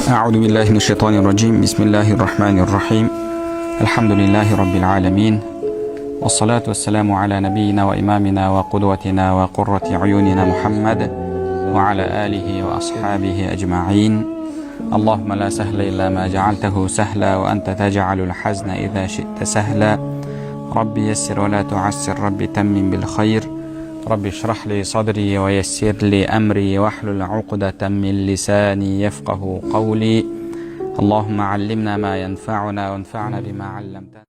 أعوذ بالله من الشيطان الرجيم. بسم الله الرحمن الرحيم. الحمد لله رب العالمين، والصلاة والسلام على نبينا وإمامنا وقدوتنا وقرة عيوننا محمد وعلى آله وأصحابه أجمعين. اللهم لا سهل إلا ما جعلته سهلا، وأنت تجعل الحزن إذا شئت سهلا. ربي يسر ولا تعسر، ربي تمم بالخير. ربي اشرح لي صدري ويسر لي أمري، واحلل عقدة من لساني يفقه قولي. اللهم علمنا ما ينفعنا وانفعنا بما علمتنا.